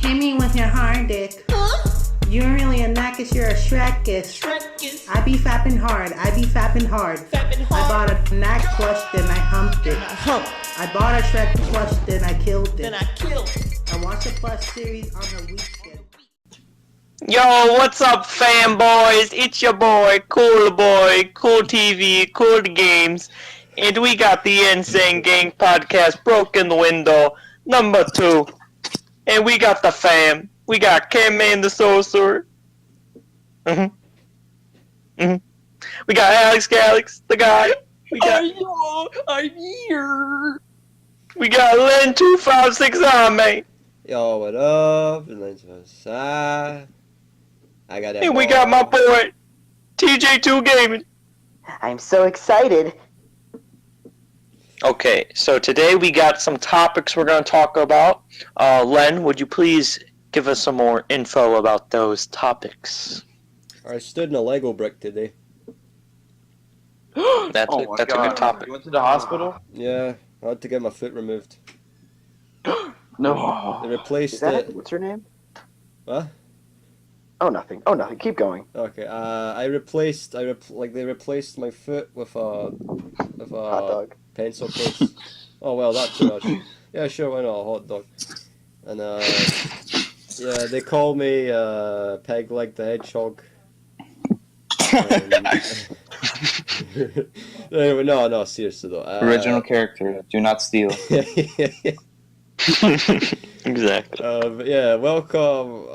Hit me with your hard dick. You ain't really a knackus, you're a Shrekkus. I be fapping hard. I bought a knack plush, then I humped it. I bought a Shrek plush, then I killed it. I watched the Plus series on the weekend. Yo, what's up, fanboys? It's your boy, Cool TV, Cool Games, and we got the Insane Gang Podcast, Broken Window, number 2. And we got the fam. We got Cam-Man the Sorcerer. We got Alex Galax, the guy. I'm here. We got Len 256 on, man. Yo, what up? I got that. And we got my boy, TJ2 Gaming. I'm so excited. Okay, so today we got some topics we're going to talk about. Len, would you please give us some more info about those topics? I stood in a Lego brick today. That's a good topic. You went to the hospital? Yeah, I had to get my foot removed. No. They replaced Is that it. it? What's her name? What? Oh, nothing. Keep going. Okay. They replaced my foot with a Hot dog. pencil case. Oh well, that's too much. Yeah, sure, why not a hot dog? And yeah, they call me Peg Leg the Hedgehog. Anyway, no, seriously though. Original character. Do not steal. Exactly. But yeah, welcome.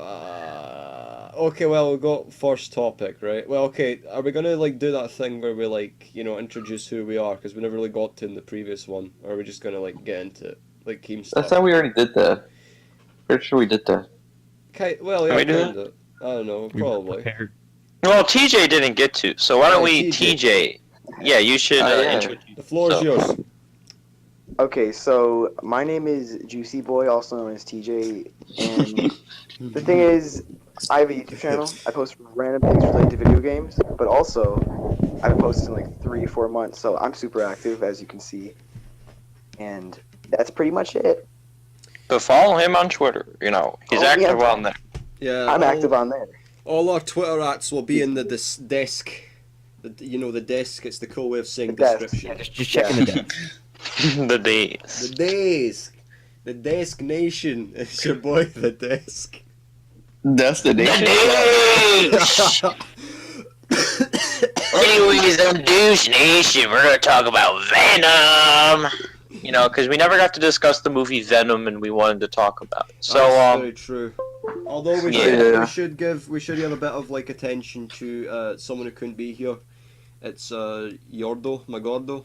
Okay, well, we've got first topic, right? Well, okay, are we gonna do that thing where we introduce who we are, because we never really got to in the previous one, or are we just gonna get into it, like Keem stuff? That's how we already did that. Pretty sure we did that. Okay, well, yeah, we do kinda. I don't know, probably. Well, TJ didn't get to, so why don't we, TJ. TJ? Yeah, you should Yeah. introduce. The floor is yours. Okay, so my name is Juicy Boy, also known as TJ, and the thing is, I have a YouTube channel. I post random things related to video games, but also I've been posting in 3-4 months, so I'm super active, as you can see, and that's pretty much it. But follow him on Twitter. He's active on there. Yeah, I'm active on there. all our Twitter ads will be in the desk. The desk. It's the cool way of saying The desk. description. Just checking the deck. The days. The desk. The desk nation. It's your boy, the desk. Destination? Anyways, on Deuce Nation, we're gonna talk about Venom. Because we never got to discuss the movie Venom, and we wanted to talk about it. So, That's very true. Although we Yeah. should give a bit of attention to someone who couldn't be here. It's Yordo Magordo.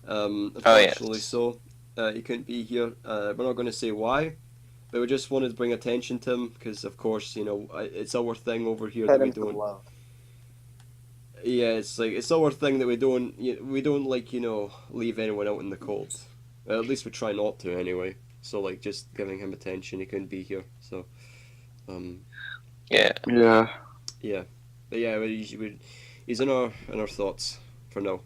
Unfortunately, so he couldn't be here. We're not going to say why, but we just wanted to bring attention to him because, of course, it's our thing over here that we don't. Love. Yeah, it's our thing that we don't leave anyone out in the cold. At least we try not to anyway. So just giving him attention. He couldn't be here, so yeah. Yeah. yeah. But yeah, he's in our thoughts for now.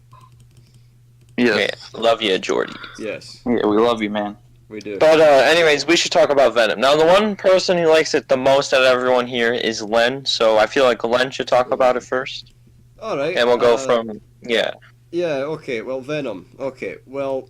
Yeah. Love you, Jordy. Yes, Yeah, we love you, man. we do. But anyways, we should talk about Venom. Now, the one person who likes it the most out of everyone here is Len, so I feel like Len should talk about it first. All right. And we'll go from, yeah. Yeah. Okay. Well, Venom. Okay. Well,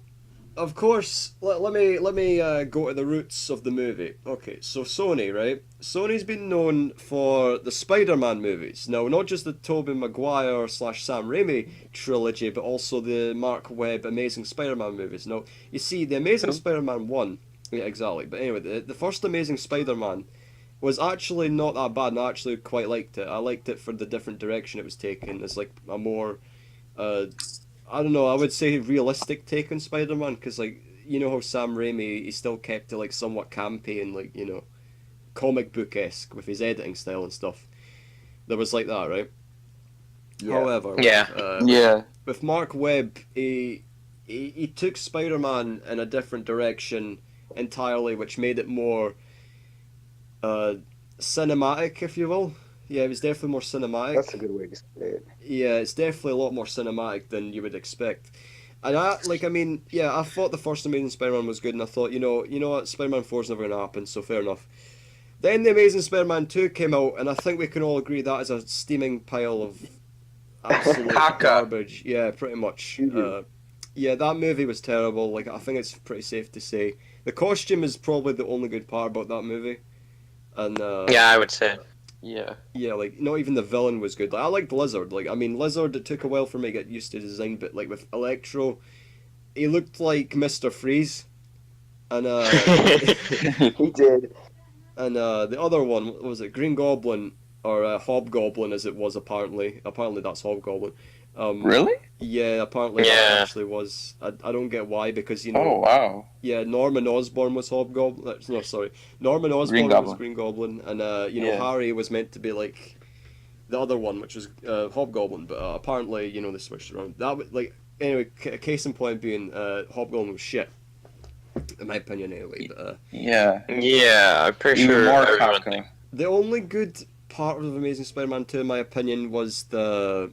of course. Let me go to the roots of the movie. Okay. So Sony, right? Sony's been known for the Spider-Man movies. Now, not just the Tobey Maguire / Sam Raimi trilogy, but also the Mark Webb Amazing Spider-Man movies. Now, you see, the Amazing Spider-Man 1. Yeah, exactly. But anyway, the first Amazing Spider-Man was actually not that bad, and I actually quite liked it. I liked it for the different direction it was taken. It's a more, I don't know, I would say realistic take on Spider-Man, because how Sam Raimi, he still kept it somewhat campy and comic book-esque with his editing style and stuff. There was that, right? Yeah. However, Yeah. with Mark Webb, he took Spider-Man in a different direction entirely, which made it more cinematic, if you will. Yeah, it was definitely more cinematic. That's a good way to say it. Yeah, it's definitely a lot more cinematic than you would expect. And I thought the first Amazing Spider-Man was good, and I thought, you know what, Spider-Man 4 is never going to happen, so fair enough. Then the Amazing Spider-Man 2 came out, and I think we can all agree that is a steaming pile of absolute Caca. garbage. Yeah, pretty much. Mhm. Yeah, that movie was terrible. Like, I think it's pretty safe to say. The costume is probably the only good part about that movie. And, Yeah, I would say. Yeah. yeah, like, not even the villain was good. Like, I liked Lizard. Like, I mean, Lizard, it took a while for me to get used to the design, but, like, with Electro, he looked like Mr. Freeze. And, He did. and the other one, what was it? Green Goblin, or Hobgoblin as it was apparently. Apparently that's Hobgoblin. Really? Yeah, apparently Yeah. that actually was. I don't get why, because, you know, Oh wow. yeah, Norman Osborn was Hobgoblin. No, sorry. Norman Osborn was Goblin. Green Goblin, and, you know, Yeah. Harry was meant to be like the other one, which was Hobgoblin, but apparently, you know, they switched around. That was, like, anyway, case in point being, Hobgoblin was shit. In my opinion, anyway, but, Yeah. Yeah, I'm pretty Even sure more everyone Kafka. the only good part of Amazing Spider-Man 2, in my opinion, was the...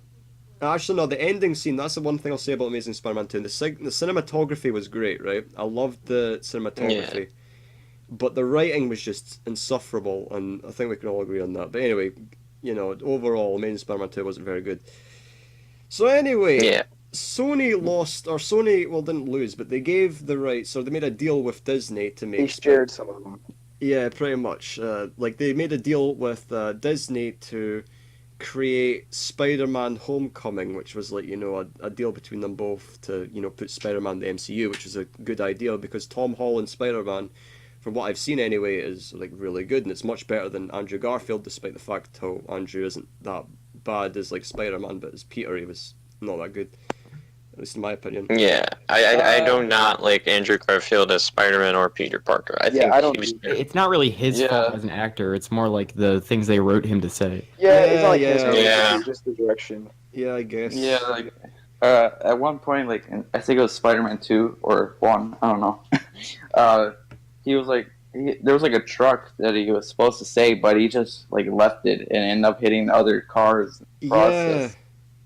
Actually, no, the ending scene, that's the one thing I'll say about Amazing Spider-Man 2. The cinematography was great, right? I loved the cinematography. But the writing was just insufferable, and I think we can all agree on that. But anyway, you know, overall, Amazing Spider-Man 2 wasn't very good. So anyway, Yeah. Sony, well, didn't lose, but they gave the rights, or they made a deal with Disney to They make... shared some of them. Yeah, pretty much. Like, they made a deal with Disney to create Spider-Man Homecoming, which was, like, you know, a deal between them both to, you know, put Spider-Man in the MCU, which was a good idea, because Tom Holland's Spider-Man, from what I've seen anyway, is, like, really good, and it's much better than Andrew Garfield, despite the fact how Andrew isn't that bad as, like, Spider-Man, but as Peter, he was not that good, at least in my opinion. Yeah, I do not like Andrew Garfield as Spider-Man or Peter Parker. I think I don't he was. either. It's not really his Yeah. fault as an actor. It's more like the things they wrote him to say. Yeah, it's not like his Yeah, yeah. it's just the direction. Yeah, I guess. Yeah, like at one point, like I think it was Spider-Man 2 or 1, I don't know. He was like, there was like a truck that he was supposed to save, but he just like left it and ended up hitting other cars. In the Yeah, process.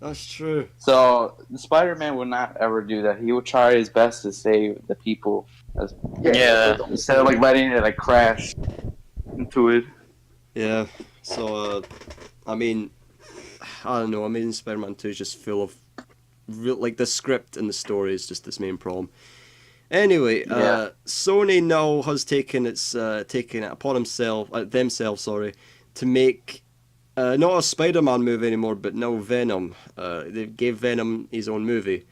that's true. So the Spider-Man would not ever do that. He would try his best to save the people, Yeah. instead of like letting it like crash into it. Yeah, so, I mean, I don't know, Amazing Spider-Man 2 is just full of, like, the script and the story is just its main problem. Anyway, Yeah. Sony now has taken it upon themselves, to make, not a Spider-Man movie anymore, but now Venom. They gave Venom his own movie,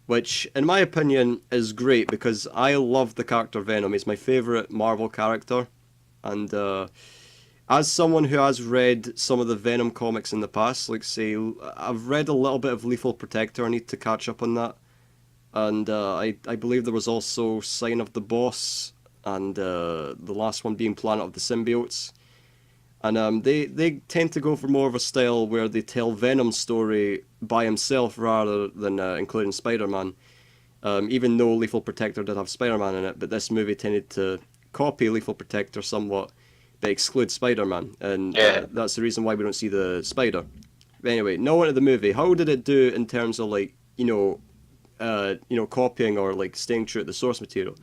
which, in my opinion, is great, because I love the character Venom. He's my favourite Marvel character, and, as someone who has read some of the Venom comics in the past, like, say, I've read a little bit of Lethal Protector, I need to catch up on that. And I believe there was also Sign of the Boss, and the last one being Planet of the Symbiotes. And they tend to go for more of a style where they tell Venom's story by himself rather than including Spider-Man. Even though Lethal Protector did have Spider-Man in it, but this movie tended to copy Lethal Protector somewhat, but exclude Spider-Man, and Yeah. that's the reason why we don't see the spider. But anyway, now into the movie. How did it do in terms of, like, copying or, like, staying true to the source material?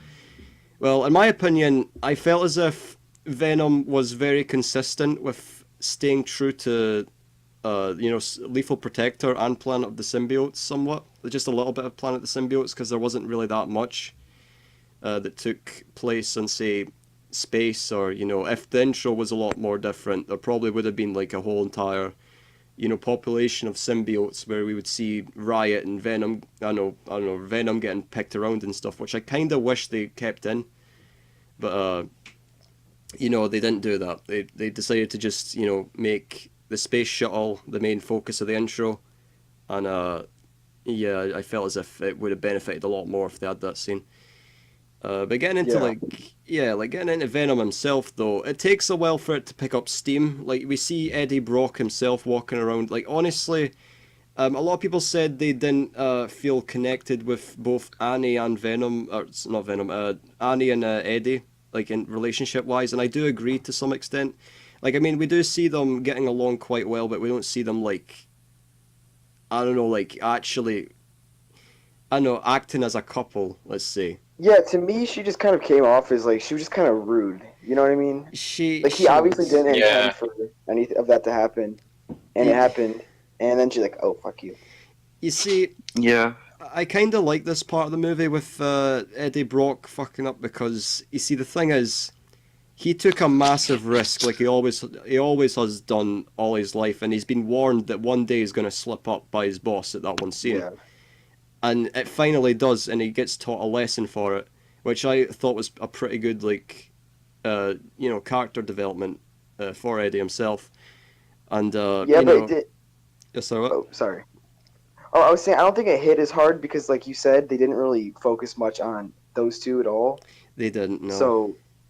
Well, in my opinion, I felt as if Venom was very consistent with staying true to, Lethal Protector and Planet of the Symbiotes somewhat. Just a little bit of Planet of the Symbiotes, because there wasn't really that much that took place in, say, space, or, you know, if the intro was a lot more different, there probably would have been, like, a whole entire, you know, population of symbiotes where we would see Riot and Venom, I don't know, Venom getting picked around and stuff, which I kind of wish they kept in. But, you know, they didn't do that. They decided to just, you know, make the space shuttle the main focus of the intro. And, yeah, I felt as if it would have benefited a lot more if they had that scene. But getting into, getting into Venom himself, though, it takes a while for it to pick up steam. Like, we see Eddie Brock himself walking around. Like, honestly, a lot of people said they didn't feel connected with both Annie and Venom, or it's not Venom, Annie and Eddie, like, in relationship-wise, and I do agree to some extent. Like, I mean, we do see them getting along quite well, but we don't see them, like, I don't know, like, actually... I know, acting as a couple, let's say. Yeah, to me, she just kind of came off as like she was just kind of rude. You know what I mean? Like he obviously Was. didn't Yeah. intend for any of that to happen, and it happened. And then she's like, "Oh, fuck you." You see, Yeah. I kind of like this part of the movie with Eddie Brock fucking up because, you see, the thing is, he took a massive risk, like he always has done all his life, and he's been warned that one day he's going to slip up by his boss at that one scene. Yeah. And it finally does, and he gets taught a lesson for it, which I thought was a pretty good, like, character development for Eddie himself. And Yeah, but it did. Yes, sir. What? Oh, sorry. Oh, I was saying I don't think it hit as hard because, like you said, they didn't really focus much on those two at all. They didn't know.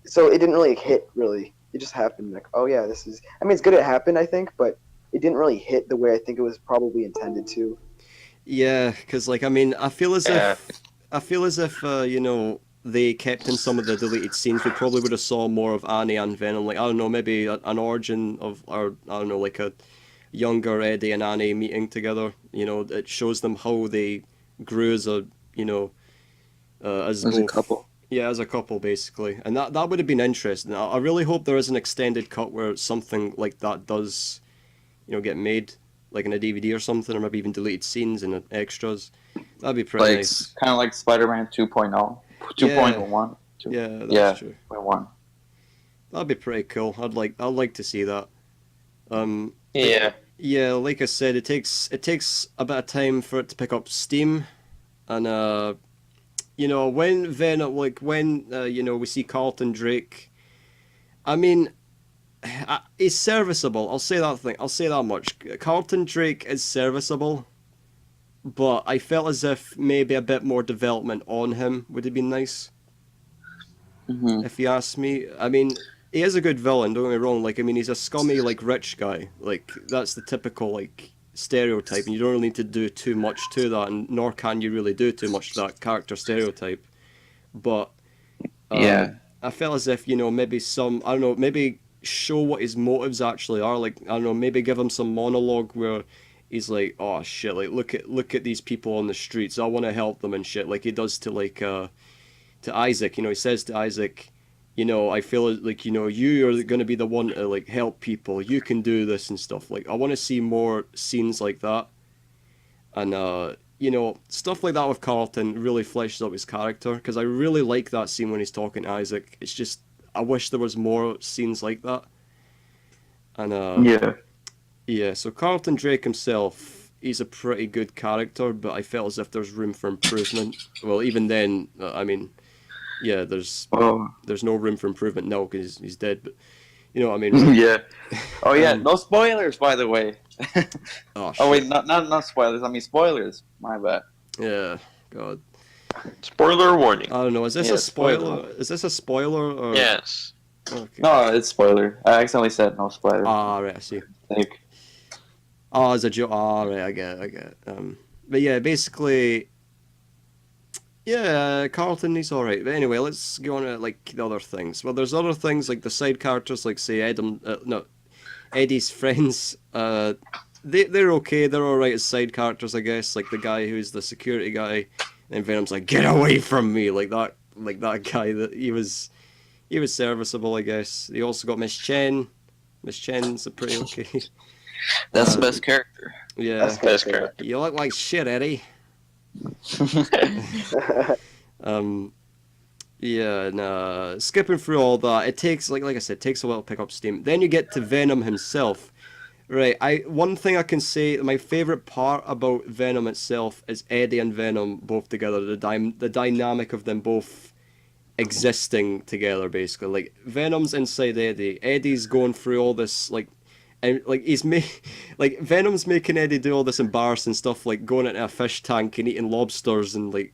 So it didn't really hit. Really, it just happened. Like, oh yeah, this is. I mean, it's good it happened, I think, but it didn't really hit the way I think it was probably intended to. Yeah, because I feel as if they kept in some of the deleted scenes. We probably would have saw more of Annie and Venom. Like, I don't know, maybe an origin of, or I don't know, like a younger Eddie and Annie meeting together. It shows them how they grew as a as As both, a couple. Yeah, as a couple basically, and that would have been interesting. I really hope there is an extended cut where something like that does, get made, like in a DVD or something, or maybe even deleted scenes and extras. That'd be pretty nice. Kind of like Spider-Man 2.0. 2.1. Yeah, that's true. 2.1. That'd be pretty cool. I'd like to see that. Yeah. Yeah, like I said, it takes a bit of time for it to pick up steam, and when Venom, we see Carlton Drake. I mean, he's serviceable. I'll say that much. Carlton Drake is serviceable, but I felt as if maybe a bit more development on him would have been nice. Mm-hmm. If you ask me. I mean, he is a good villain, don't get me wrong. He's a scummy, rich guy. That's the typical, stereotype, and you don't really need to do too much to that, and nor can you really do too much to that character stereotype. But, I felt as if, maybe maybe show what his motives actually are. Maybe give him some monologue where he's like, oh shit, look at these people on the streets, I want to help them and shit, like he does to Isaac. He says to Isaac, I feel like, you are going to be the one to help people, you can do this and stuff. I want to see more scenes like that, and stuff like that with Carlton really fleshes up his character, because I really like that scene when he's talking to Isaac. It's just, I wish there was more scenes like that. And yeah, so Carlton Drake himself, he's a pretty good character, but I felt as if there's room for improvement. Well, even then, yeah, there's no room for improvement now because he's dead. But you know what I mean? Yeah. Oh yeah, no spoilers, by the way. Oh, oh wait, not spoilers. I mean spoilers. My bad. Yeah. God. Spoiler warning. I don't know. Is this Yeah, a spoiler? spoiler. Is this a spoiler? Or... Yes. Okay. No, it's spoiler. I accidentally said no spoilers. Ah, right. I see. Like, Oh, as a joke. Ah, right. I get it. But yeah, basically. Yeah, Carlton, he's alright. But anyway, let's go on to the other things. Well, there's other things like the side characters, say Eddie's friends. They're okay. They're alright as side characters, I guess. Like the guy who's the security guy, and Venom's like, "Get away from me!" Like that guy. That he was serviceable, I guess. He also got Miss Chen. Miss Chen's a pretty okay. that's the best character. Yeah, That's Best character. you look like shit, Eddie. Yeah, nah. Skipping through all that, it takes like I said, it takes a while to pick up steam. Then you get to Venom himself. Right, one thing I can say, my favorite part about Venom itself is Eddie and Venom both together. The dynamic of them both existing together, basically. Venom's inside Eddie. Eddie's going through all this and Venom's making Eddie do all this embarrassing stuff, like going into a fish tank and eating lobsters, and that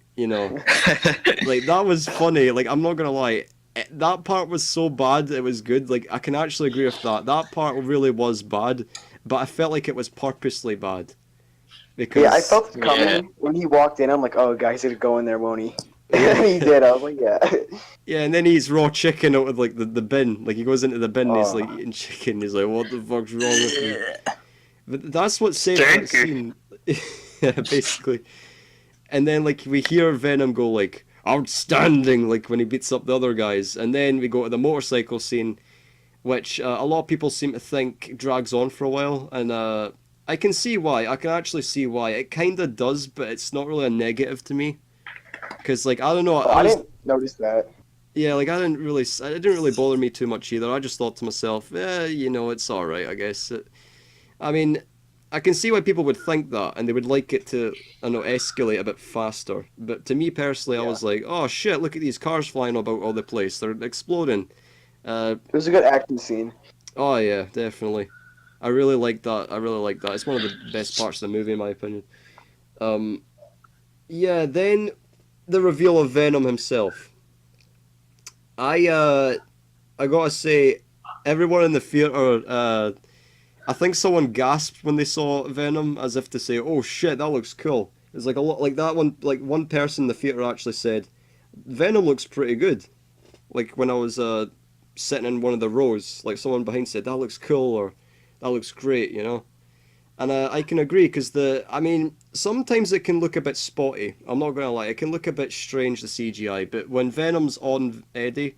was funny. I'm not gonna lie, that part was so bad it was good. I can actually agree with that. That part really was bad, but I felt like it was purposely bad. Because yeah, I felt it coming when he walked in. I'm like, oh, guy's gonna go in there, won't he? And he did. I was like, yeah. Yeah, and then he's raw chicken out of the bin. He goes into the bin and he's eating chicken. He's like, what the fuck's wrong with me? But that's what saved that scene. Yeah, basically. and then like we hear Venom go like outstanding, like when he beats up the other guys, and then we go to the motorcycle scene, which a lot of people seem to think drags on for a while, and I can see why. I can actually see why. It kind of does, but it's not really a negative to me, because like I don't know, I didn't notice that. yeah, like it didn't really bother me too much either. I just thought to myself, it's all right, I guess. I mean, I can see why people would think that, and they would like it to, I don't know, escalate a bit faster. But to me personally, I was like, oh shit, look at these cars flying about all the place. They're exploding. It was a good action scene. Oh yeah, definitely. I really like that. It's one of the best parts of the movie, in my opinion. Yeah, then the reveal of Venom himself. I gotta say, everyone in the theater, I think someone gasped when they saw Venom, as if to say, "Oh shit, that looks cool." It's like a lot like that one. Like one person in the theater actually said, "Venom looks pretty good." Like when I was sitting in one of the rows, like someone behind said, "That looks cool," or "That looks great," you know. And I can agree, because I mean, sometimes it can look a bit spotty. I'm not gonna lie, it can look a bit strange, the CGI. But when Venom's on Eddie,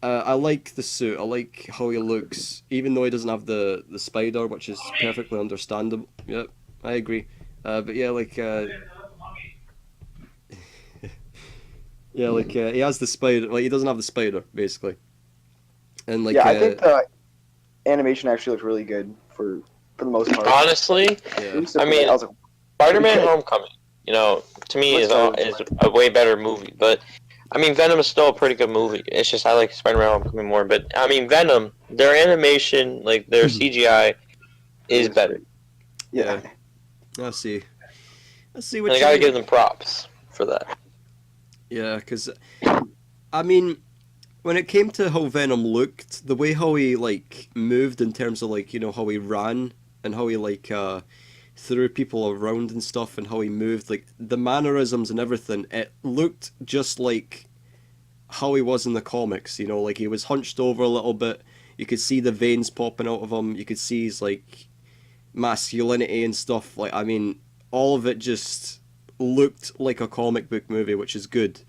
I like the suit. I like how he looks, even though he doesn't have the spider, which is perfectly understandable. Yep, I agree. But yeah, like yeah, like he has the spider. Like he doesn't have the spider, basically. And like Yeah, I think the animation actually looked really good for the most part. Honestly, yeah, I mean, I was like, Spider-Man: Okay. Homecoming, to me is What's a way better movie. But I mean, Venom is still a pretty good movie. It's just I like Spider-Man: Homecoming more. But I mean, Venom, their animation, like their CGI, is better. yeah. I see. I see And what I you gotta mean. give them props for that. Yeah, because I mean, when it came to how Venom looked, the way how he like moved in terms of like how he ran and how he like threw people around and stuff, and how he moved, like the mannerisms and everything, it looked just like how he was in the comics. Like he was hunched over a little bit. You could see the veins popping out of him. You could see his like masculinity and stuff. Like I mean, all of it just looked like a comic book movie, which is good.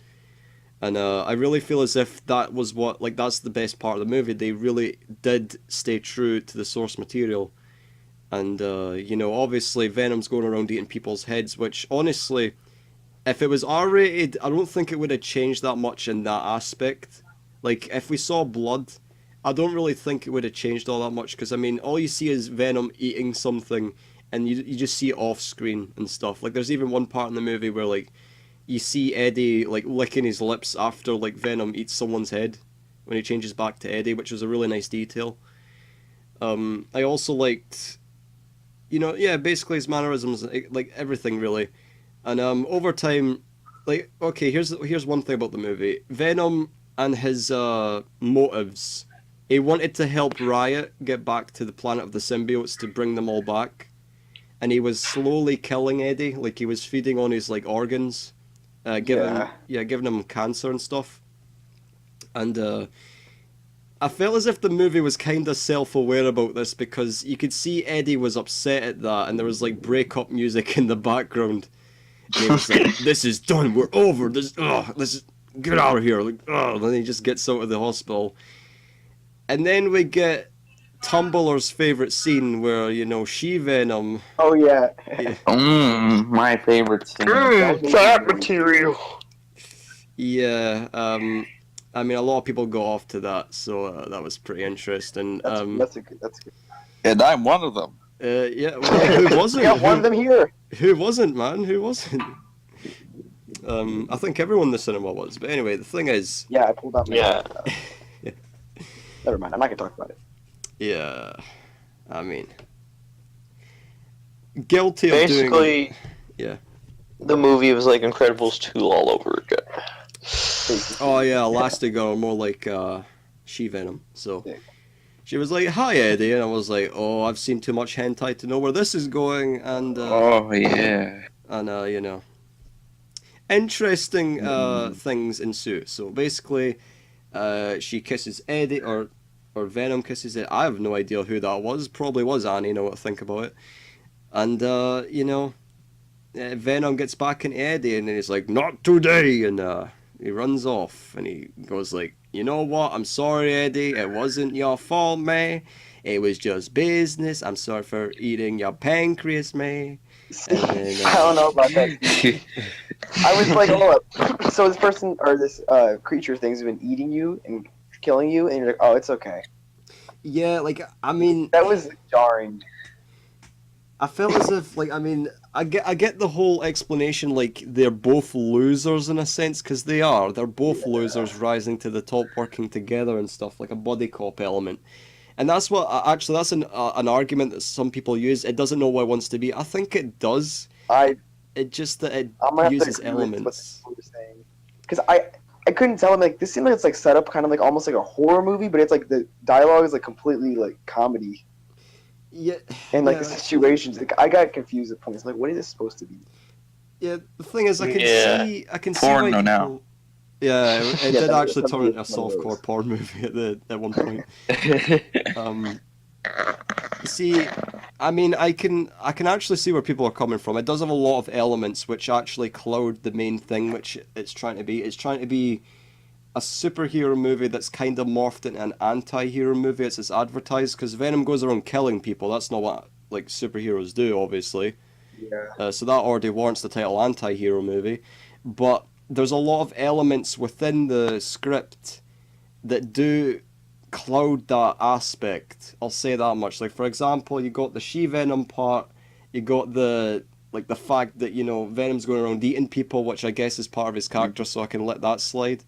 And I really feel as if that was that's the best part of the movie. They really did stay true to the source material. And, obviously Venom's going around eating people's heads, which honestly, if it was R-rated, I don't think it would have changed that much in that aspect. Like, if we saw blood, I don't really think it would have changed all that much, because, I mean, all you see is Venom eating something, and you just see it off screen and stuff. Like, there's even one part in the movie where, like, you see Eddie like licking his lips after like Venom eats someone's head when he changes back to Eddie, which was a really nice detail. I also liked, basically his mannerisms, like everything really. And over time, like okay, here's one thing about the movie. Venom and his motives. He wanted to help Riot get back to the planet of the symbiotes to bring them all back, and he was slowly killing Eddie. Like he was feeding on his like organs. Giving him cancer and stuff. And I felt as if the movie was kind of self-aware about this, because you could see Eddie was upset at that, and there was like breakup music in the background. And he was like, "This is done. We're over. This is get out of here." Like, and then he just gets out of the hospital. And then we get Tumblr's favorite scene where she Venom. Oh yeah. My favorite scene. Fat material. Yeah, I mean, a lot of people go off to that, so that was pretty interesting. That's good. And I'm one of them. Yeah, well, who wasn't? Yeah, one of them here. Who wasn't, man? Who wasn't? I think everyone in the cinema was. But anyway, the thing is... Yeah, I pulled out my... Yeah. Never mind, I'm not going to talk about it. Yeah, I mean... Guilty of Basically, doing... Yeah. the movie was like Incredibles 2 all over again. Oh yeah, Elastigirl, more like She-Venom. So she was like, "Hi Eddie," and I was like, "Oh, I've seen too much hentai to know where this is going." And Oh yeah. and interesting things ensue. So basically, she kisses Eddie, or Venom kisses it. I have no idea who that was. Probably was Annie. Now what I think about it. And Venom gets back into Eddie, and then he's like, "Not today," and he runs off, and he goes like, "You know what? I'm sorry, Eddie. It wasn't your fault, man. It was just business. I'm sorry for eating your pancreas, man." And then, I don't know about that. I was like, hold up. So this person or this creature thing's been eating you and killing you, and you're like, oh, it's okay. yeah, like I mean, That was jarring. I felt as if like I get the whole explanation like they're both losers in a sense because they are. They're both losers rising to the top, working together and stuff like a buddy cop element. And that's what actually that's an argument that some people use. It doesn't know what it wants to be. I think it does. I It just that it I'm gonna have uses to agree with elements. what you're saying because I couldn't tell him like this seemed like it's like set up kind of like almost like a horror movie, but it's like the dialogue is like completely like comedy Yeah, and like yeah, the situations. Like, I got confused at points. Like, what is this supposed to be? yeah. The thing is, I can see why Porno people. now. Yeah, it Yeah, did actually that turn was into a one of those. softcore porn movie at one point. See, I can actually see where people are coming from. It does have a lot of elements which actually cloud the main thing which it's trying to be. It's trying to be a superhero movie that's kind of morphed into an anti-hero movie as it's advertised, because Venom goes around killing people. That's not what like superheroes do, obviously. Yeah. So that already warrants the title anti-hero movie. But there's a lot of elements within the script that do cloud that aspect. I'll say that much. Like for example, you got the She-Venom part, you got the fact that, you know, Venom's going around eating people, which I guess is part of his character, so I can let that slide.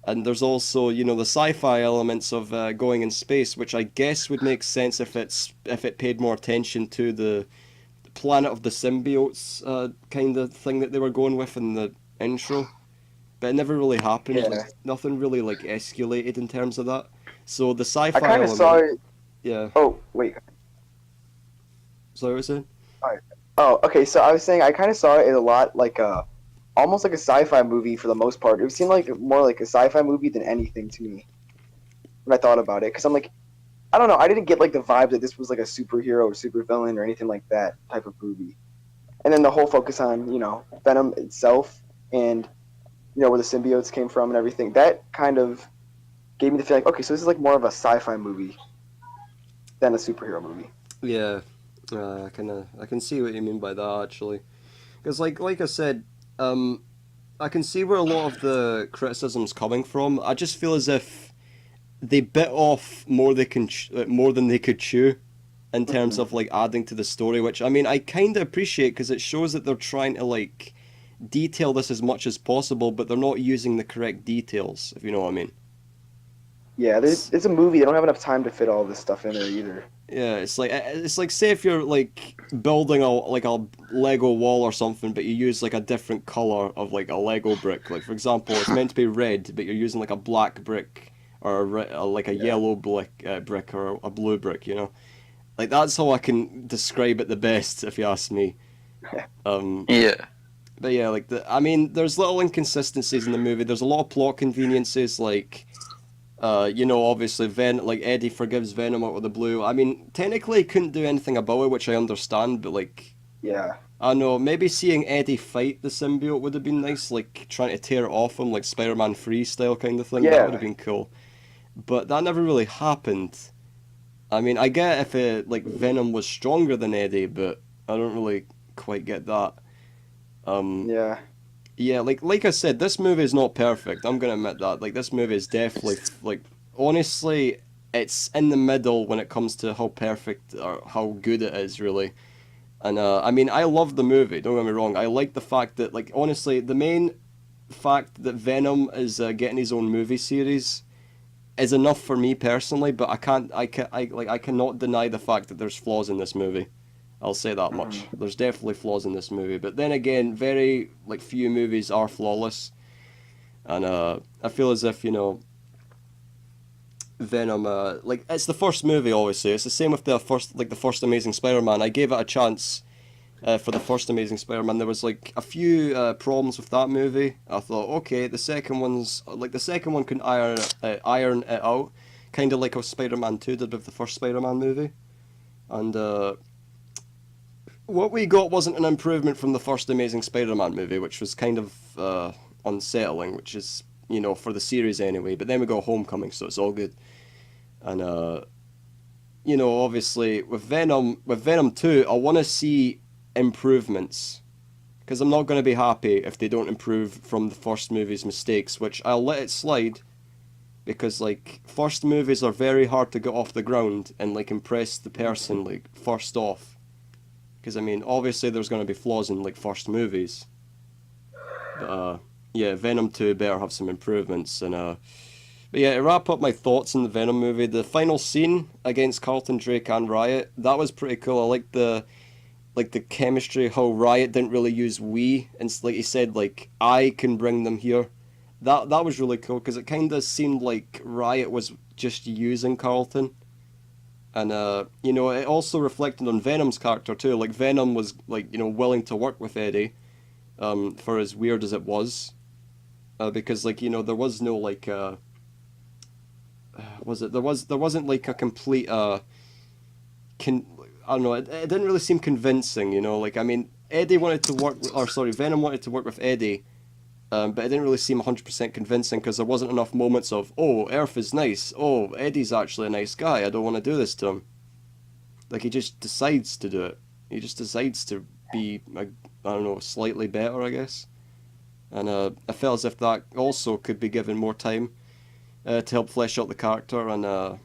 And there's also, you know, the sci-fi elements of going in space, which I guess would make sense if it paid more attention to the planet of the symbiotes kind of thing that they were going with in the intro. But it never really happened. Yeah. Like nothing really like escalated in terms of that. So the sci-fi I kind of element, saw it. yeah. Oh wait. Sorry, what was it? Oh, okay. So I was saying I kind of saw it as a lot like almost like a sci-fi movie for the most part. It seemed like more like a sci-fi movie than anything to me when I thought about it. Because I'm like, I don't know. I didn't get like the vibe that this was like a superhero or supervillain or anything like that type of movie. And then the whole focus on, you know, Venom itself and, you know, where the symbiotes came from and everything. That kind of gave me the feeling, okay, so this is like more of a sci-fi movie than a superhero movie. Yeah, I can see what you mean by that actually, because like I said, I can see where a lot of the criticism's coming from. I just feel as if they bit off more more than they could chew, in terms of like adding to the story. Which I kind of appreciate because it shows that they're trying to like detail this as much as possible, but they're not using the correct details. If you know what I mean. Yeah, it's a movie. They don't have enough time to fit all this stuff in there either. Yeah, it's like say if you're like building a Lego wall or something, but you use like a different color of like a Lego brick. Like for example, it's meant to be red, but you're using like a black brick or like a yellow brick or a blue brick. You know, like that's how I can describe it the best, if you ask me. Yeah. But yeah, like there's little inconsistencies in the movie. There's a lot of plot conveniences, like. You know, obviously, like Eddie forgives Venom out of the blue. I mean, technically, he couldn't do anything about it, which I understand. But like, Yeah. I know maybe seeing Eddie fight the symbiote would have been nice, like trying to tear it off him, like Spider-Man 3 style kind of thing. Yeah. That would have been cool. But that never really happened. I mean, I get if Venom was stronger than Eddie, but I don't really quite get that. Yeah. Yeah, like I said, this movie is not perfect. I'm gonna admit that. Like this movie is definitely like honestly, it's in the middle when it comes to how perfect or how good it is, really. And I love the movie. Don't get me wrong. I like the fact that like honestly, the main fact that Venom is getting his own movie series is enough for me personally. But I cannot deny the fact that there's flaws in this movie. I'll say that much. There's definitely flaws in this movie, but then again, very like few movies are flawless, and I feel as if, you know, Venom, like it's the first movie. Obviously, it's the same with the first Amazing Spider-Man. I gave it a chance for the first Amazing Spider-Man. There was like a few problems with that movie. I thought, okay, the second one can iron it out, kind of like how Spider-Man 2 did with the first Spider-Man movie, and. what we got wasn't an improvement from the first Amazing Spider-Man movie, which was kind of unsettling, which is, for the series anyway. But then we got Homecoming, so it's all good. And obviously with Venom 2, I want to see improvements, because I'm not going to be happy if they don't improve from the first movie's mistakes, which I'll let it slide, because like first movies are very hard to get off the ground and like impress the person like first off. Because, I mean, obviously there's going to be flaws in, like, first movies. But, yeah, Venom 2 better have some improvements. And, but yeah, to wrap up my thoughts on the Venom movie, the final scene against Carlton Drake and Riot, that was pretty cool. I liked the chemistry, how Riot didn't really use we. And, like he said, like, I can bring them here. That was really cool, because it kind of seemed like Riot was just using Carlton. And, it also reflected on Venom's character, too. Like, Venom was, like, willing to work with Eddie, for as weird as it was. Because, like, there was no, like, there wasn't, like, a complete, I don't know, it didn't really seem convincing, Like, I mean, Venom wanted to work with Eddie, but it didn't really seem 100% convincing, because there wasn't enough moments of, oh, Earth is nice, oh, Eddie's actually a nice guy, I don't want to do this to him. Like, he just decides to do it. He just decides to be, I don't know, slightly better, I guess. And I felt as if that also could be given more time to help flesh out the character. And,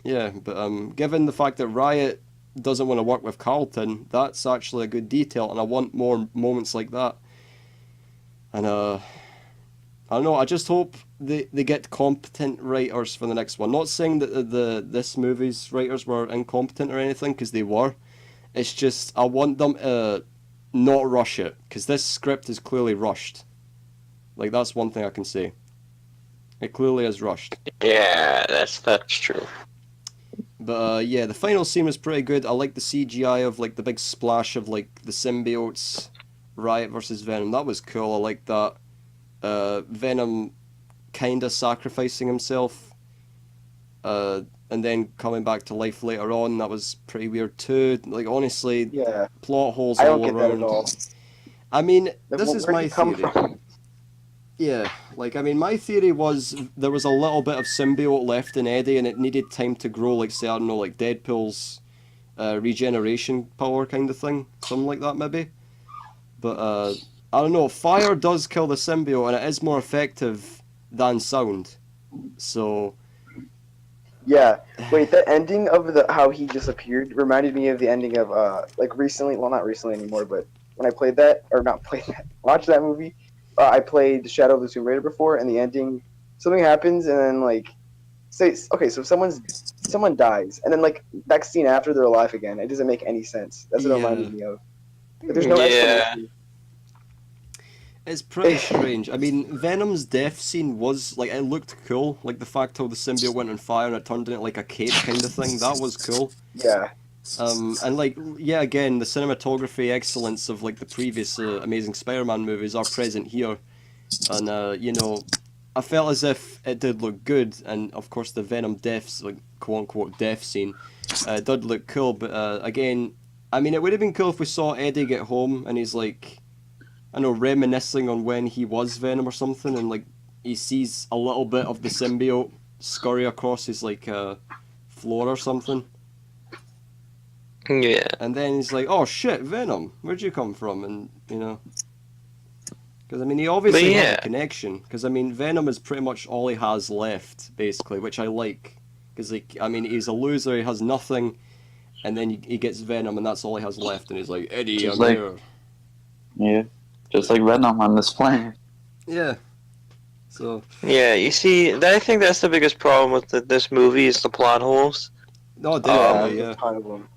yeah, but given the fact that Riot doesn't want to work with Carlton, that's actually a good detail, and I want more moments like that. And, I don't know, I just hope they get competent writers for the next one. Not saying that this movie's writers were incompetent or anything, because they were. It's just, I want them to not rush it, because this script is clearly rushed. Like, that's one thing I can say. It clearly is rushed. Yeah, that's true. But, yeah, the final scene was pretty good. I like the CGI of, like, the big splash of, like, the symbiotes. Riot versus Venom, that was cool, I like that. Venom kinda sacrificing himself, and then coming back to life later on, that was pretty weird too. Like, honestly, Yeah. plot holes I all don't get around. that at all. I mean, Like, this is where'd my he come theory. from? Yeah, like, I mean, my theory was there was a little bit of symbiote left in Eddie, and it needed time to grow, like, say, I don't know, like Deadpool's regeneration power kind of thing. Something like that, maybe. But, I don't know, fire does kill the symbiote, and it is more effective than sound. So, Yeah. Wait, the ending of how he disappeared reminded me of the ending of like recently. Well, not recently anymore, but when I played that, or not played that, watched that movie. I played Shadow of the Tomb Raider before, and the ending, something happens, and then like, so someone dies, and then like next scene after they're alive again. It doesn't make any sense. That's what it reminded me of. But there's no Yeah. explanation. it's pretty strange. I mean, Venom's death scene was, like, it looked cool. Like, the fact how the symbiote went on fire and it turned into, like, a cape kind of thing, that was cool. Yeah. And, like, yeah, again, the cinematography excellence of, like, the previous Amazing Spider-Man movies are present here. And, I felt as if it did look good, and, of course, the Venom deaths, like, quote-unquote death scene, did look cool, but, again, I mean, it would have been cool if we saw Eddie get home, and he's, like, I know, reminiscing on when he was Venom or something, and, like, he sees a little bit of the symbiote scurry across his, like, floor or something. Yeah. And then he's like, oh shit, Venom, where'd you come from? And, because, I mean, he obviously But has yeah. a connection. Because, I mean, Venom is pretty much all he has left, basically, which I like. Because, like, I mean, he's a loser, he has nothing, and then he gets Venom, and that's all he has left, and he's like, Eddie, Just I'm like- here. Yeah. Just like Venom on this planet. Yeah. So, Yeah, you see, I think that's the biggest problem with this movie is the plot holes. no, definitely, there's yeah. a ton of them.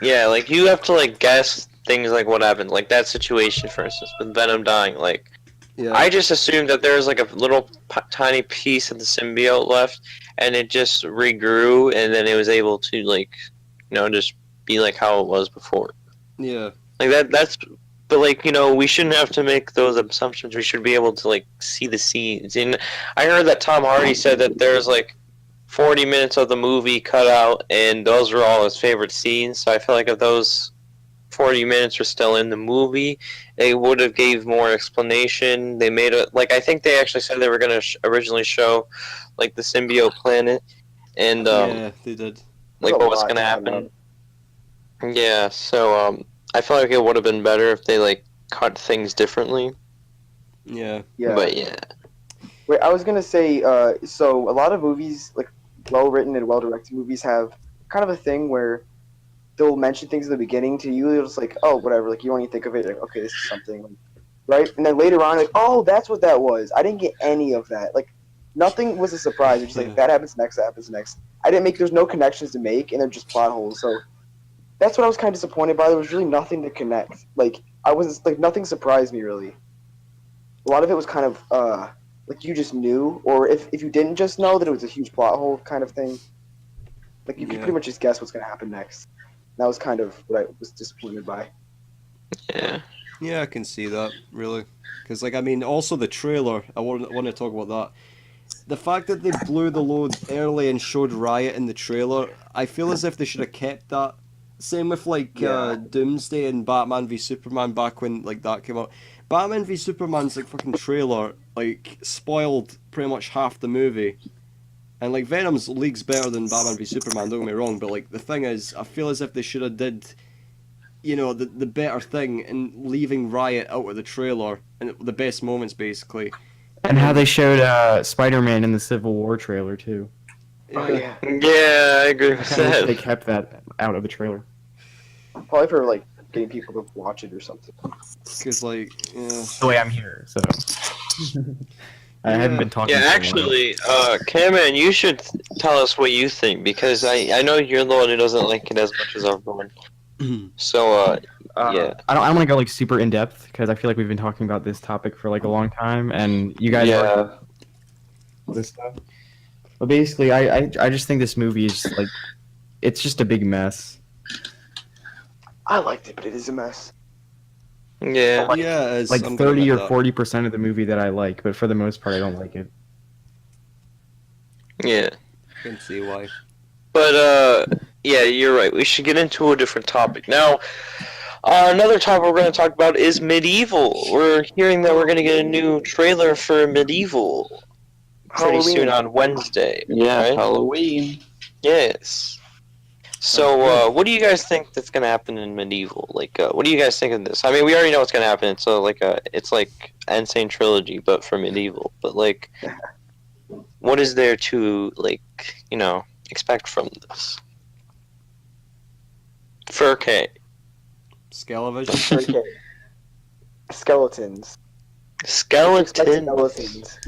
Yeah, like, you have to, like, guess things like what happened. Like, that situation, for instance, with Venom dying. Like, Yeah. I just assumed that there was, like, a little tiny piece of the symbiote left, and it just regrew, and then it was able to, like, just be, like, how it was before. Yeah. Like, that's... But, like, we shouldn't have to make those assumptions. We should be able to, like, see the scenes. And I heard that Tom Hardy said that there's, like, 40 minutes of the movie cut out, and those were all his favorite scenes. So I feel like if those 40 minutes were still in the movie, they would have gave more explanation. They made a I think they actually said they were going to originally show like the symbiote planet and yeah, they did. like There's a what was lot going to coming happen. Yeah, so I feel like it would have been better if they like cut things differently. Yeah. Yeah. But yeah. Wait, I was gonna say, so a lot of movies, like well-written and well-directed movies, have kind of a thing where they'll mention things in the beginning to you. They're just like, oh, whatever. Like you don't even think of it. Like, okay, this is something, right? And then later on, like, oh, that's what that was. I didn't get any of that. Like, nothing was a surprise. It's just like that happens next. That happens next. I didn't make. There's no connections to make, and they're just plot holes. So that's what I was kind of disappointed by. There was really nothing to connect. Like I was like nothing surprised me really. A lot of it was kind of like you just knew, or if you didn't just know that it was a huge plot hole kind of thing. Like you could pretty much just guess what's gonna happen next. That was kind of what I was disappointed by. Yeah. Yeah, I can see that, really. Because, like, I mean, also the trailer, I want to talk about that. The fact that they blew the load early and showed Riot in the trailer, I feel as if they should have kept that. Same with, like, Doomsday and Batman v Superman back when, like, that came out. Batman v Superman's, like, fucking trailer, like, spoiled pretty much half the movie. And, like, Venom's league's better than Batman v Superman, don't get me wrong, but, like, the thing is, I feel as if they should have did, you know, the better thing in leaving Riot out of the trailer, and the best moments, basically. And how they showed Spider-Man in the Civil War trailer, too. Oh yeah, Yeah, I agree with I wish they that. kept that out of the trailer. probably for like getting people to watch it or something. Because, like, yeah. The way I'm here, so. I haven't been talking. Yeah, for a while. actually, Cameron, you should tell us what you think because I know you're the one who doesn't like it as much as everyone. So, yeah. I don't want to go like super in depth because I feel like we've been talking about this topic for like a long time, and you guys Yeah. this stuff. But basically, I just think this movie is like, it's just a big mess. I liked it, but it is a mess. Yeah. Yeah, it's Like I'm 30 gonna or admit 40% of the movie that I like, but for the most part, I don't like it. Yeah. that. I can see why. But, yeah, you're right. We should get into a different topic. Now, another topic we're going to talk about is Medieval. We're hearing that we're going to get a new trailer for Medieval pretty Halloween. soon on Wednesday. Yeah, right? Halloween. Yes. So, what do you guys think that's gonna happen in Medieval? Like, what do you guys think of this? I mean, we already know what's gonna happen. It's it's like Insane Trilogy, but for Medieval. But like, what is there to like, expect from this? Furk. Scalavision? Okay. Skeletons. Skeleton. Skeletons.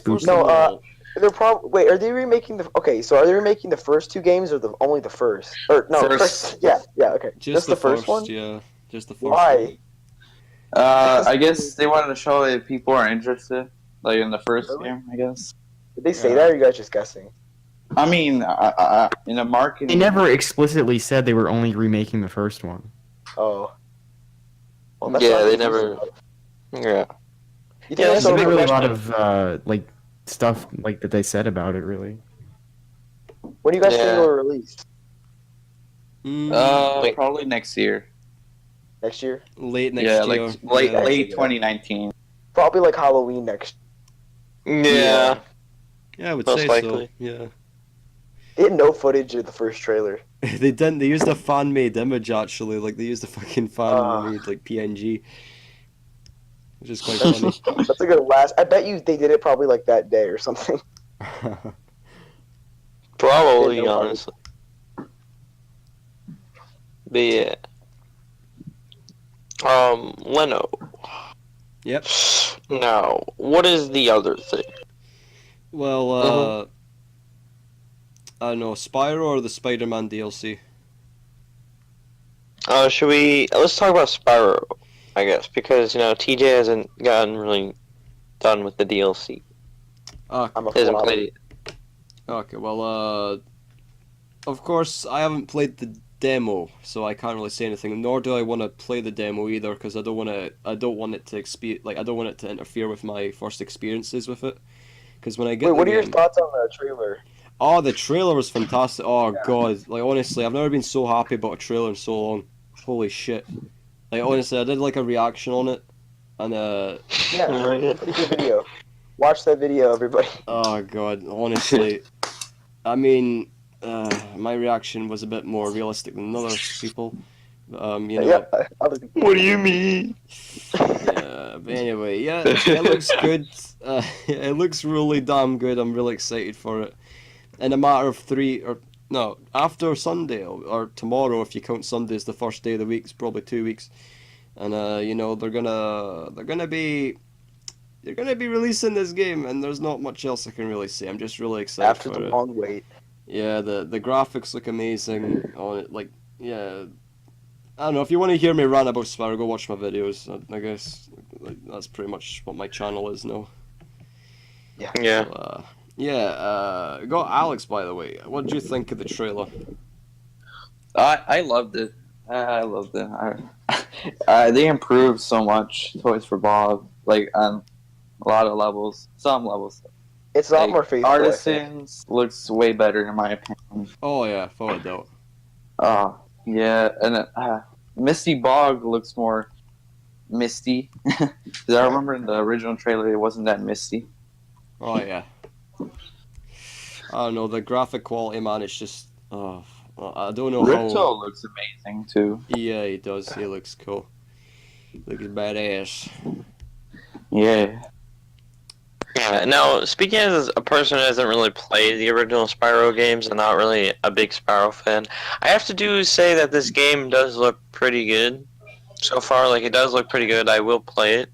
First No, of all, they're wait, are they remaking the? Okay, so are they remaking the first two games or only the first? Or no, First. yeah, okay. just the first one. Yeah, just the first Why? I guess they wanted to show if people are interested, like in the first Really? game. I guess. Did they say Yeah. that, or are you guys just guessing? I mean, in the marketing. They never explicitly said they were only remaking the first one. Oh. Well, Yeah, not they good never- news. Yeah. You think Yeah, that's that's There's a big not really a lot question. of like stuff like that they said about it, really. When do you guys think Yeah. it'll release? Wait. Probably next year. Next year? late next Yeah, year. like late yeah. late 2019. Probably like Halloween next. Yeah. Yeah, I would Most say likely. so. Yeah. They had no footage of the first trailer. They didn't. They used a fan-made image actually. Like they used a fucking fan-made like PNG, which is quite funny. That's a good last. I bet you they did it probably like that day or something. Probably, Yeah, no honestly. But yeah. Leno. Yep. Now, what is the other thing? Well, I don't know, Spyro or the Spider-Man DLC. Let's talk about Spyro, I guess, because, TJ hasn't gotten really done with the DLC. Ah, I'm a He hasn't flop. played it. okay. Well, of course, I haven't played the demo, so I can't really say anything. Nor do I want to play the demo either, because I don't want it to I don't want it to interfere with my first experiences with it. Because when I get Wait, the what are your game- thoughts on the trailer? Oh, the trailer was fantastic. Oh god, like honestly, I've never been so happy about a trailer in so long. holy shit! Like honestly, I did like a reaction on it, and Yeah, pretty good video. Watch that video, everybody. oh god, honestly, I mean, my reaction was a bit more realistic than other people. You know. Yeah, other people. What do you mean? Yeah, but anyway, yeah, it looks good. It looks really damn good. I'm really excited for it. In a matter of after Sunday or tomorrow, if you count Sunday as the first day of the week, it's probably 2 weeks. And you know they're gonna be releasing this game, and there's not much else I can really say. I'm just really excited After for the it. long wait. Yeah, the graphics look amazing on it. Like, yeah, I don't know. If you want to hear me rant about Spyro, go watch my videos. I guess like, that's pretty much what my channel is now. Yeah. So, got Alex, by the way. What did you think of the trailer? I loved it. I loved it. They improved so much. Toys for Bob, like on a lot of levels, some levels. It's a lot Like, more faithful. I think. Artisans looks way better in my opinion. Oh yeah, without a doubt. Yeah, and Misty Bog looks more misty. 'Cause I remember in the original trailer it wasn't that misty. Oh yeah. I don't know, the graphic quality, man. It's just, I don't know Ripto how. looks amazing too. Yeah, he does. He looks cool. Looks badass. Yeah. Yeah. Now, speaking as a person who hasn't really played the original Spyro games and not really a big Spyro fan, I have to say that this game does look pretty good so far. Like, it does look pretty good. I will play it.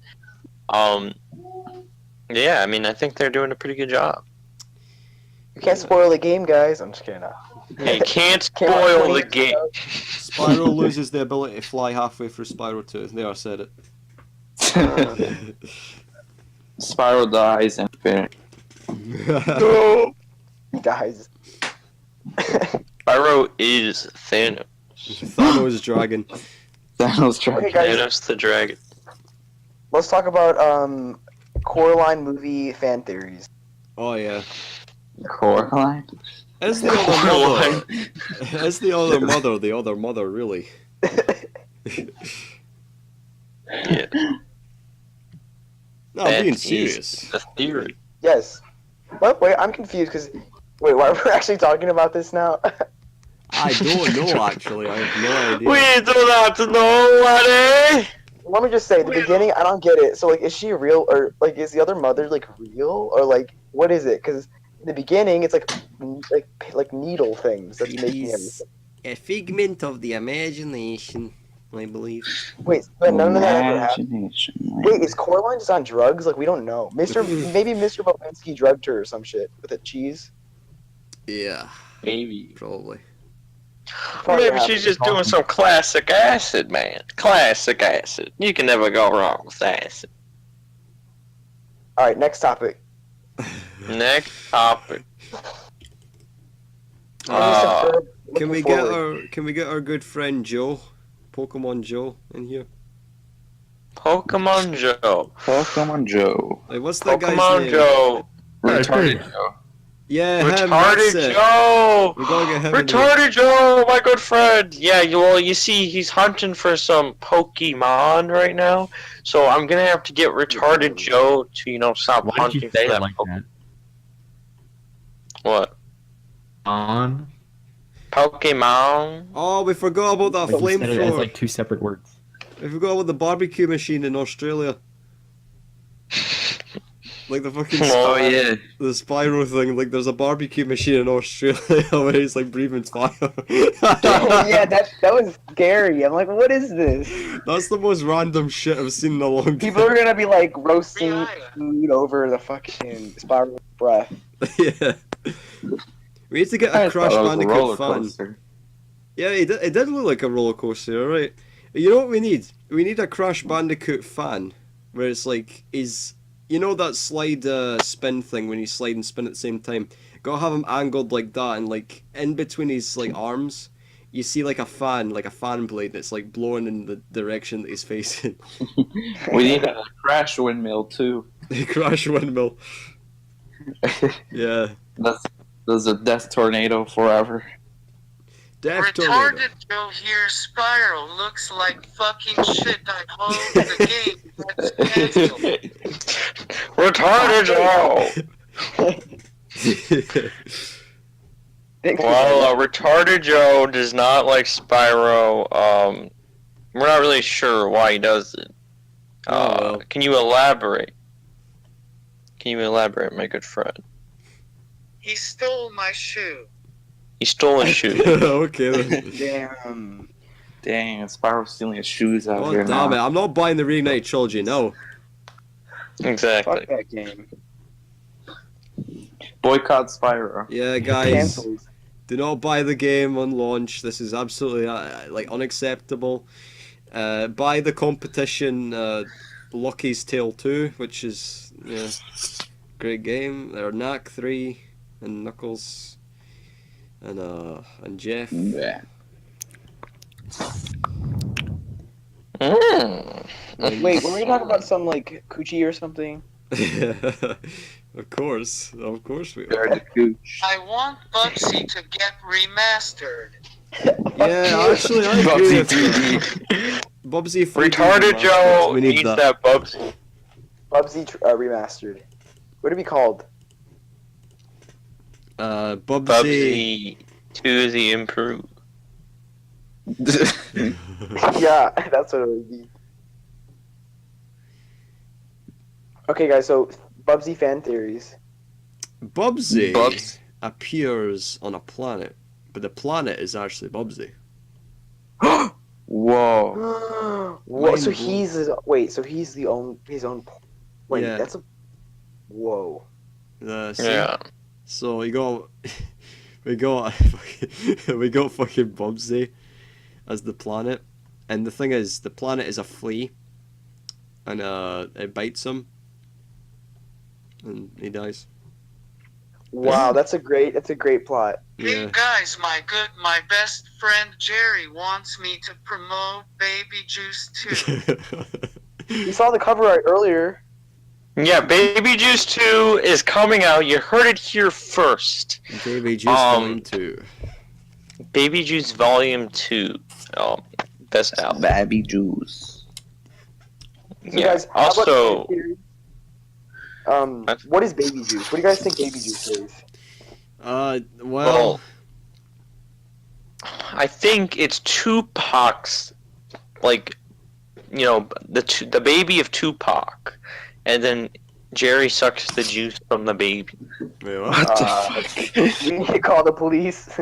Yeah, I mean, I think they're doing a pretty good job. You can't spoil the game, guys. I'm just kidding. You can't Came out spoil 20 the years game. ago. Spyro loses the ability to fly halfway through Spyro 2. There, I said it. Spyro dies and finish. No. He dies. Spyro is Thanos. Thanos dragon. Thanos tried. Okay, guys, Thanos the dragon. let's talk about Coraline movie fan theories. Oh yeah. Coraline. Is the other mother? Is the other mother the other mother really? Yeah. No, I'm being That serious. is the theory. Yes. But wait, I'm confused because wait, why we're actually talking about this now? I don't know actually. I have no idea. We do not know what Let me just say, the beginning, I don't get it. So like, is she real or like is the other mother like real or like what is it? Because in the beginning, it's like needle things that's making everything. A figment of the imagination, I believe. Wait, but none of that ever happened. Imagination. Wait, is Coraline just on drugs? Like we don't know. Maybe Mr. Bobinsky drugged her or some shit with a cheese. Yeah, Maybe. probably. Probably Maybe happened. she's just doing some classic acid, man. Classic acid. You can never go wrong with acid. All right, next topic. Next topic. Can we get our good friend Joe, Pokemon Joe, in here? Pokemon Joe. Pokemon Joe. Like, what's that guy's Pokemon name? Joe. Retarded Joe. Yeah, him. Retarded That's it. Joe. We gotta get him. in here. Retarded Joe, my good friend. Yeah, you see, he's hunting for some Pokemon right now. So I'm gonna have to get Retarded Joe to, stop Why did hunting you for say it that like that? What? On. Pokemon? Oh, we forgot about that Like you said it as flamethrower. like two separate words. We forgot about the barbecue machine in Australia. Like the fucking Oh, yeah. the Spyro thing. Like there's a barbecue machine in Australia where he's like breathing fire. Oh, yeah, that was scary. I'm like, what is this? That's the most random shit I've seen in a long time. People are gonna be like roasting food over the fucking spiral breath. Yeah. We need to get a Crash Bandicoot fan. Yeah, it did look like a roller coaster, alright. You know what we need? We need a Crash Bandicoot fan where it's like that slide spin thing when you slide and spin at the same time. Gotta have him angled like that, and like in between his like arms, you see like a fan blade that's like blowing in the direction that he's facing. We need a crash windmill too. Crash windmill. Yeah. That's a death tornado forever. Death Tornado. Retarded Joe here, Spiral looks like fucking shit. I hope the game gets canceled. Retarded Joe! Thanks for Well, that. Retarded Joe does not like Spyro. We're not really sure why he does it. Well. Can you elaborate? Can you elaborate, my good friend? He stole my shoe. He stole a shoe. Okay then. Damn. Dang, Spyro's stealing his shoes out God here damn it, now. I'm not buying the Reignite trilogy, no. Exactly. Fuck that game. Boycott Spyro. Yeah, guys, Cancelled. do not buy the game on launch. This is absolutely unacceptable. Buy the competition Lucky's Tale 2, which is great game. There are Knack 3 and Knuckles and Jeff. Yeah. Wait, were we talking about some like coochie or something? Of course we are. They're the gooch. I want Bubsy to get remastered. Yeah, actually, I agree Bubsy with that. Bubsy 3D Retarded remastered. Joe We need needs that. that Bubsy. Bubsy remastered. What did it be called? Bubsy. Bubsy to the improve. Yeah, that's what it would be. Okay, guys, so Bubsy fan theories. Bubsy Bubs. appears on a planet, but the planet is actually Bubsy. Whoa. What? So Mind blown. he's his own. Wait, Yeah. that's a. Whoa. See? Yeah. So we got we got fucking Bubsy as the planet, and the thing is, the planet is a flea, and it bites him, and he dies. Wow, that's a great plot. Hey Yeah. guys, my best friend Jerry wants me to promote Baby Juice 2. You saw the cover art earlier. Yeah, Baby Juice 2 is coming out. You heard it here first. Baby Juice Volume 2. Baby Juice Volume 2. Best album. Babby juice. So guys, how about Also, fan theories? What is Baby Juice? What do you guys think Baby Juice is? Well, well, I think it's Tupac's, like, the baby of Tupac, and then Jerry sucks the juice from the baby. wait, what? We need to call the police.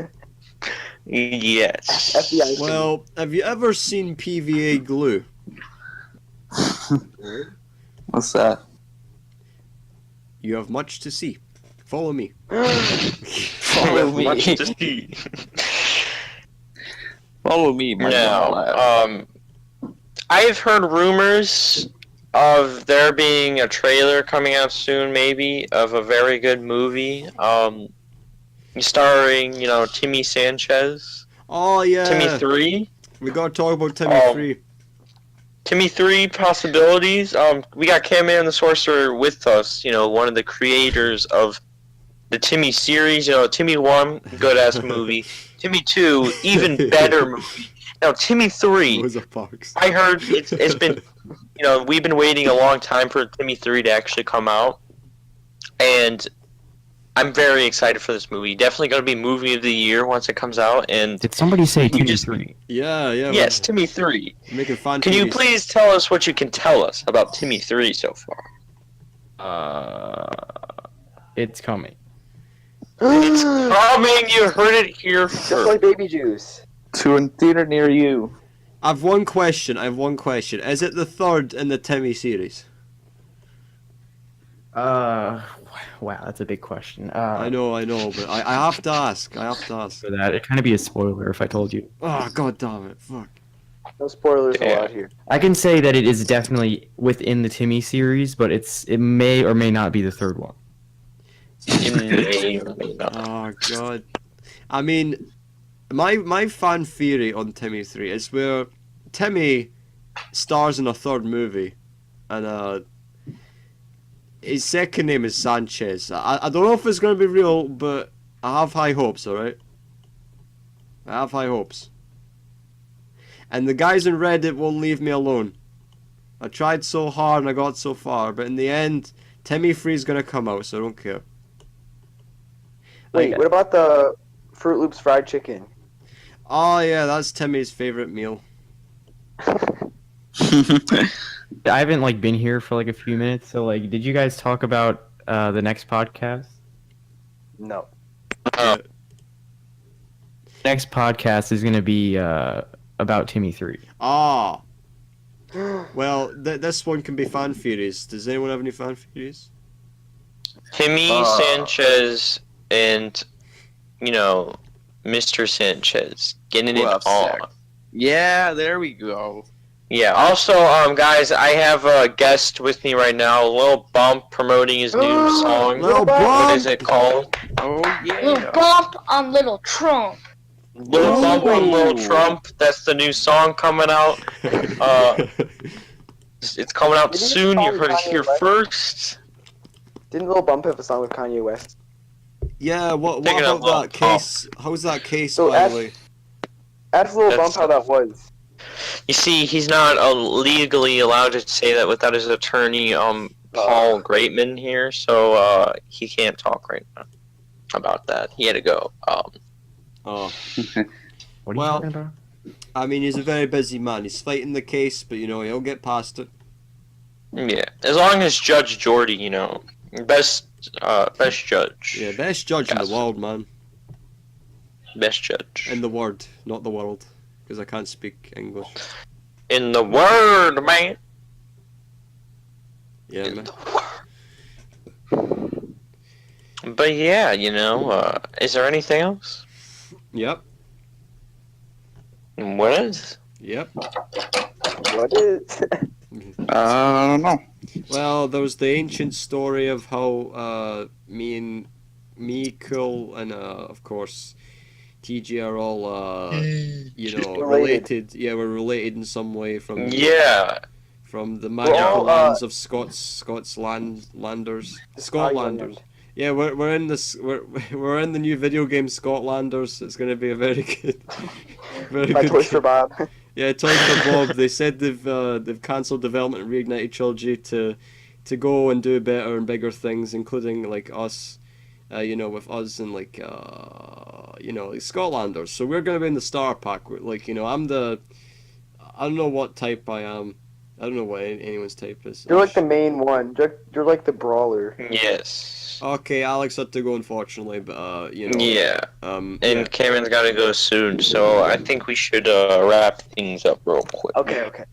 Yes. FBI. Well, have you ever seen PVA glue? What's that? You have much to see. Follow me. Follow me. Much to see. Follow me, my Now, I've heard rumors of there being a trailer coming out soon, maybe, of a very good movie, starring, Timmy Sanchez. Oh yeah. Timmy 3. We gotta talk about Timmy 3. Timmy 3 possibilities. We got Cam-Man the Sorcerer with us, one of the creators of the Timmy series. Timmy 1, good-ass movie. Timmy 2, even better movie. Now, Timmy 3, Rosa Parks. I heard it's been, we've been waiting a long time for Timmy 3 to actually come out. And I'm very excited for this movie. Definitely going to be movie of the year once it comes out. And Did somebody say you Timmy just 3? Yeah. yes, Timmy 3. We're making fun. Can you TVs. please tell us what you can tell us about Timmy 3 so far? It's coming. It's coming. You heard it here Just first. like Baby Juice. To a theater near you. I've one question. Is it the third in the Timmy series? Wow, that's a big question. I know, but I have to ask. For that, it'd kind of be a spoiler if I told you. Oh, god damn it. Fuck. No spoilers Yeah. allowed here. I can say that it is definitely within the Timmy series, but it may or may not be the third one. Oh, god. I mean, my fan theory on Timmy 3 is where Timmy stars in a third movie, and his second name is Sanchez. I don't know if it's going to be real, but I have high hopes, alright? I have high hopes. And the guys in Reddit won't leave me alone. I tried so hard and I got so far, but in the end, Timmy Free's gonna come out, so I don't care. Wait, what about the Fruit Loops fried chicken? Oh yeah, that's Timmy's favorite meal. I haven't like been here for like a few minutes, so like, did you guys talk about the next podcast? No. Next podcast is gonna be about Timmy 3. Ah. Well, this one can be fan theories. Does anyone have any fan theories? Timmy Sanchez and, you know, Mr. Sanchez getting it Well, on. sick. Yeah, there we go. Yeah. Also, guys, I have a guest with me right now, Lil Bump, promoting his new song. Lil What Bump! is it called? Oh yeah. Little bump on little Trump. Lil Bump on Lil Trump. That's the new song coming out. It's coming out Didn't it soon. You song heard it Kanye here West? first. Didn't Lil Bump have a song with Kanye West? Yeah, what Taking about a Lil that case? How's that case, So by the way? Ask Lil That's- Bump how that was. You see, he's not legally allowed to say that without his attorney, Paul Greatman here, so he can't talk right now about that. He had to go. Oh. What are you Well- talking about? I mean, he's a very busy man. He's fighting the case, but you know, he'll get past it. Yeah, as long as Judge Jordy, you know, best judge. Yeah, best judge in Yes. the world, man. Best judge. In the word, not the world, because I can't speak English. In the word, man. Yeah, In man. the word. But yeah, you know, is there anything else? Yep. What is? Yep. What is? I don't know. Well, there was the ancient story of how me, Cool, and of course TG are all you know, related. Yeah, we're related in some way from Yeah. from the magical all, lands of Landers. Scotlanders. Yeah, we're in this we're in the new video game Scotlanders. It's going to be a very good, very My good. Toys for Bob. Yeah, Toys for Bob. They said they've cancelled development and reignited trilogy to go and do better and bigger things, including like us, you know, with us and like you know, like Scotlanders. So we're gonna be in the star pack. Like, you know, I don't know what type I am. I don't know what anyone's type is. You're like the main one. You're like the brawler. Yes. Okay, Alex had to go, unfortunately, but you know. Yeah. And And Cameron's got to go soon, so I think we should wrap things up real quick. Okay.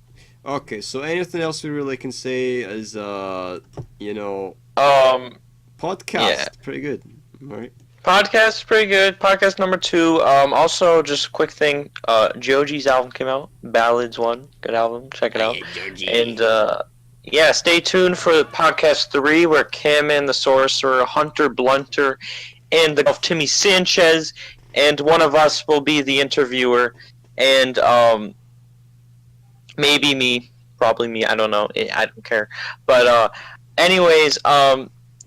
Okay, so anything else we really can say is you know, podcast. Yeah. Pretty good. All right. Podcast is pretty good. Podcast number 2. Also, just a quick thing. Joji's album came out. Ballads 1. Good album. Check it out. And yeah, stay tuned for podcast 3, where Cam and the Sorcerer, Hunter Blunter, and the Timmy Sanchez, and one of us will be the interviewer, and maybe me, probably me. I don't know. I don't care. But anyways,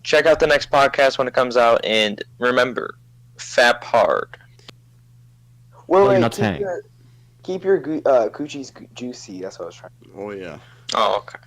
check out the next podcast when it comes out, and remember, fap hard. Well, you're wait, not saying. keep your coochies juicy. That's what I was trying. Oh yeah. Oh, okay.